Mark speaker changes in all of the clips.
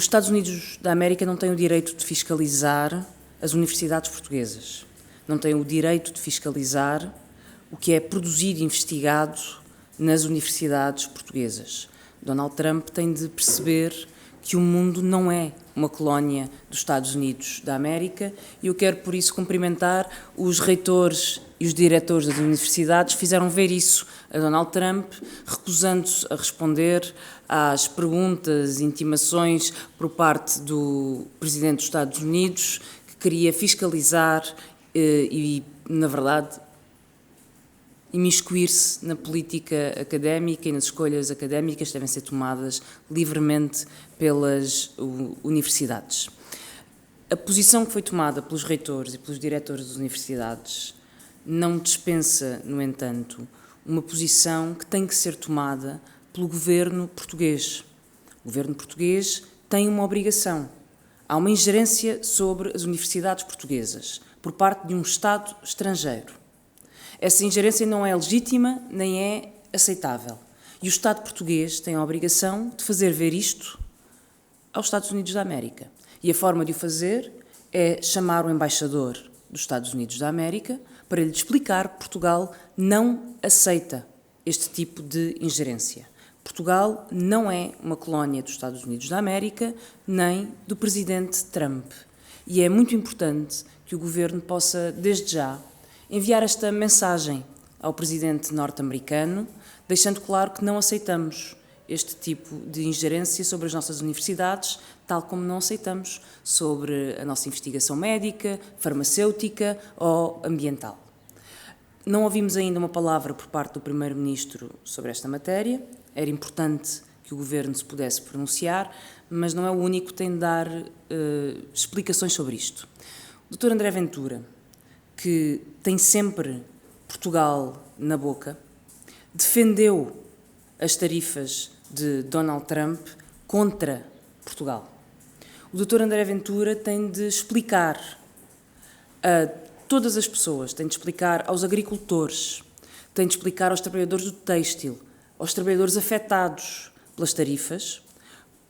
Speaker 1: Os Estados Unidos da América não têm o direito de fiscalizar as universidades portuguesas. Não têm o direito de fiscalizar o que é produzido e investigado nas universidades portuguesas. Donald Trump tem de perceber que o mundo não é uma colónia dos Estados Unidos da América e eu quero, por isso, cumprimentar os reitores e os diretores das universidades que fizeram ver isso a Donald Trump, recusando-se a responder às perguntas e intimações por parte do Presidente dos Estados Unidos, que queria fiscalizar e, na verdade, imiscuir-se na política académica e nas escolhas académicas que devem ser tomadas livremente pelas universidades. A posição que foi tomada pelos reitores e pelos diretores das universidades não dispensa, no entanto, uma posição que tem que ser tomada pelo governo português. O governo português tem uma obrigação. Há uma ingerência sobre as universidades portuguesas por parte de um Estado estrangeiro. Essa ingerência não é legítima nem é aceitável. E o Estado português tem a obrigação de fazer ver isto aos Estados Unidos da América. E a forma de o fazer é chamar o embaixador dos Estados Unidos da América para lhe explicar que Portugal não aceita este tipo de ingerência. Portugal não é uma colónia dos Estados Unidos da América, nem do presidente Trump. E é muito importante que o governo possa, desde já, enviar esta mensagem ao presidente norte-americano, deixando claro que não aceitamos este tipo de ingerência sobre as nossas universidades, tal como não aceitamos sobre a nossa investigação médica, farmacêutica ou ambiental. Não ouvimos ainda uma palavra por parte do Primeiro-Ministro sobre esta matéria. Era importante que o Governo se pudesse pronunciar, mas não é o único que tem de dar explicações sobre isto. O Dr. André Ventura, que tem sempre Portugal na boca, defendeu as tarifas de Donald Trump contra Portugal. O Dr. André Ventura tem de explicar a todas as pessoas, tem de explicar aos agricultores, tem de explicar aos trabalhadores do têxtil, aos trabalhadores afetados pelas tarifas,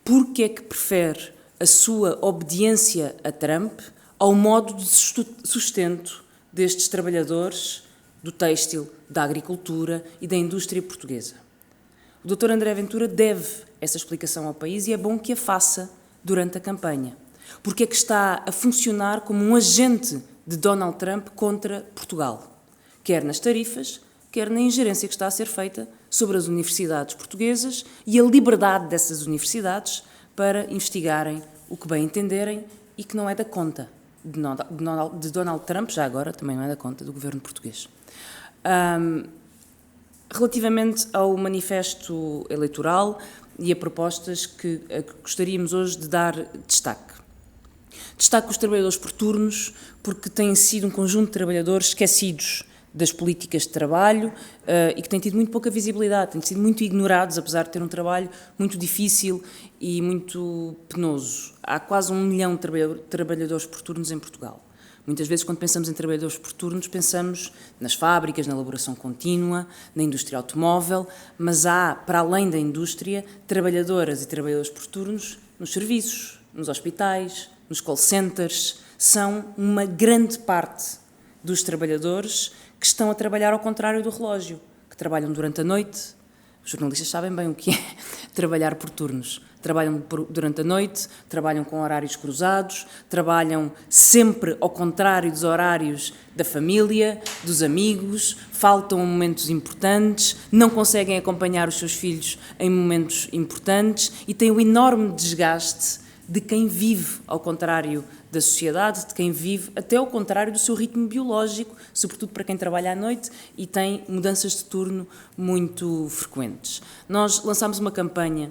Speaker 1: porque é que prefere a sua obediência a Trump ao modo de sustento destes trabalhadores do têxtil, da agricultura e da indústria portuguesa. O Dr. André Ventura deve essa explicação ao país e é bom que a faça durante a campanha, porque é que está a funcionar como um agente de Donald Trump contra Portugal, quer nas tarifas, quer na ingerência que está a ser feita sobre as universidades portuguesas e a liberdade dessas universidades para investigarem o que bem entenderem e que não é da conta de Donald Trump, já agora também não é da conta do governo português. Relativamente ao manifesto eleitoral e a propostas que gostaríamos hoje de dar destaque. Destaco os trabalhadores por turnos, porque têm sido um conjunto de trabalhadores esquecidos das políticas de trabalho e que têm tido muito pouca visibilidade, têm sido muito ignorados, apesar de ter um trabalho muito difícil e muito penoso. Há quase 1 milhão de trabalhadores por turnos em Portugal. Muitas vezes, quando pensamos em trabalhadores por turnos, pensamos nas fábricas, na elaboração contínua, na indústria automóvel, mas há, para além da indústria, trabalhadoras e trabalhadores por turnos nos serviços, nos hospitais, nos call centers. São uma grande parte dos trabalhadores que estão a trabalhar ao contrário do relógio, que trabalham durante a noite. Os jornalistas sabem bem o que é trabalhar por turnos. Trabalham durante a noite, trabalham com horários cruzados, trabalham sempre ao contrário dos horários da família, dos amigos, faltam momentos importantes, não conseguem acompanhar os seus filhos em momentos importantes e têm o enorme desgaste de quem vive ao contrário da sociedade, de quem vive até ao contrário do seu ritmo biológico, sobretudo para quem trabalha à noite e tem mudanças de turno muito frequentes. Nós lançámos uma campanha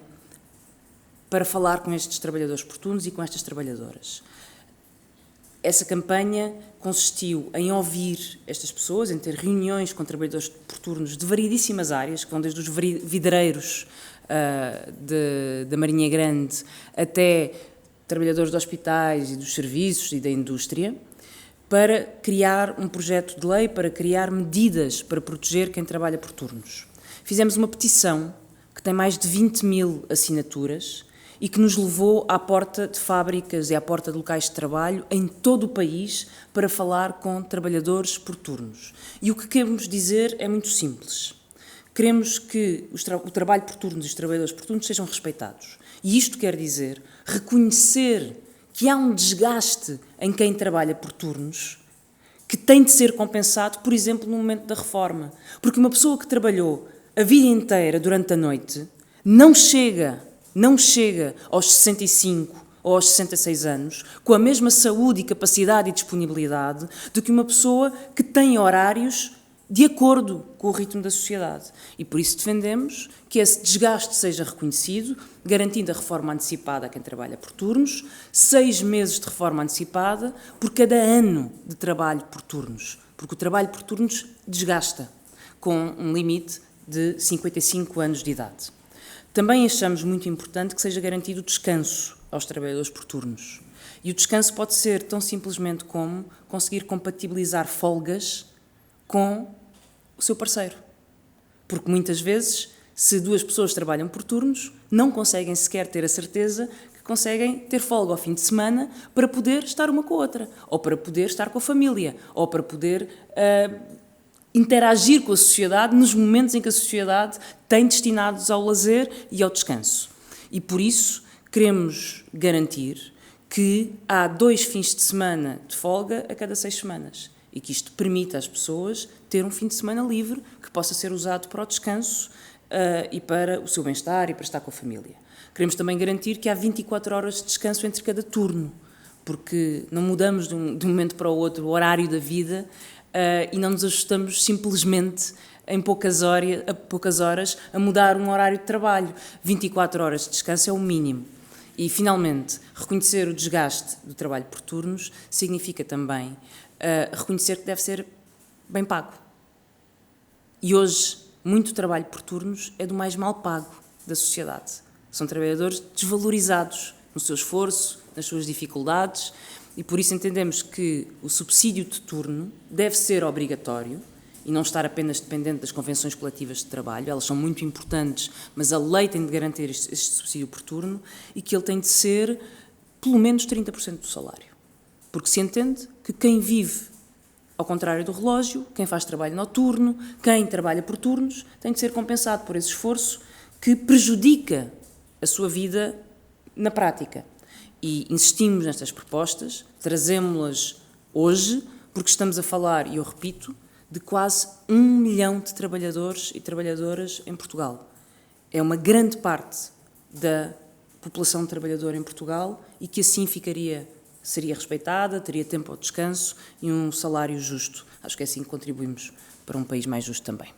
Speaker 1: para falar com estes trabalhadores por turnos e com estas trabalhadoras. Essa campanha consistiu em ouvir estas pessoas, em ter reuniões com trabalhadores por turnos de variedíssimas áreas, que vão desde os vidreiros da Marinha Grande até trabalhadores de hospitais e dos serviços e da indústria, para criar um projeto de lei, para criar medidas para proteger quem trabalha por turnos. Fizemos uma petição que tem mais de 20 mil assinaturas e que nos levou à porta de fábricas e à porta de locais de trabalho em todo o país para falar com trabalhadores por turnos. E o que queremos dizer é muito simples. Queremos que o trabalho por turnos e os trabalhadores por turnos sejam respeitados. E isto quer dizer reconhecer que há um desgaste em quem trabalha por turnos que tem de ser compensado, por exemplo, no momento da reforma. Porque uma pessoa que trabalhou a vida inteira durante a noite não chega aos 65 ou aos 66 anos com a mesma saúde e capacidade e disponibilidade do que uma pessoa que tem horários de acordo com o ritmo da sociedade. E por isso defendemos que esse desgaste seja reconhecido, garantindo a reforma antecipada a quem trabalha por turnos, 6 meses de reforma antecipada por cada ano de trabalho por turnos, porque o trabalho por turnos desgasta, com um limite de 55 anos de idade. Também achamos muito importante que seja garantido o descanso aos trabalhadores por turnos. E o descanso pode ser tão simplesmente como conseguir compatibilizar folgas com o seu parceiro. Porque muitas vezes, se 2 pessoas trabalham por turnos, não conseguem sequer ter a certeza que conseguem ter folga ao fim de semana para poder estar uma com a outra, ou para poder estar com a família, ou para poder interagir com a sociedade nos momentos em que a sociedade tem destinados ao lazer e ao descanso. E por isso queremos garantir que há 2 fins de semana de folga a cada 6 semanas e que isto permita às pessoas ter um fim de semana livre que possa ser usado para o descanso e para o seu bem-estar e para estar com a família. Queremos também garantir que há 24 horas de descanso entre cada turno, porque não mudamos de um momento para o outro o horário da vida e não nos ajustamos simplesmente em poucas horas a mudar um horário de trabalho. 24 horas de descanso é o mínimo. E, finalmente, reconhecer o desgaste do trabalho por turnos significa também reconhecer que deve ser bem pago. E hoje, muito trabalho por turnos é do mais mal pago da sociedade. São trabalhadores desvalorizados no seu esforço, nas suas dificuldades, e por isso entendemos que o subsídio de turno deve ser obrigatório e não estar apenas dependente das convenções coletivas de trabalho. Elas são muito importantes, mas a lei tem de garantir este subsídio por turno e que ele tem de ser pelo menos 30% do salário. Porque se entende que quem vive ao contrário do relógio, quem faz trabalho noturno, quem trabalha por turnos, tem de ser compensado por esse esforço que prejudica a sua vida na prática. E insistimos nestas propostas, trazemos-las hoje, porque estamos a falar, e eu repito, de quase 1 milhão de trabalhadores e trabalhadoras em Portugal. É uma grande parte da população trabalhadora em Portugal e que assim seria respeitada, teria tempo ao descanso e um salário justo. Acho que é assim que contribuímos para um país mais justo também.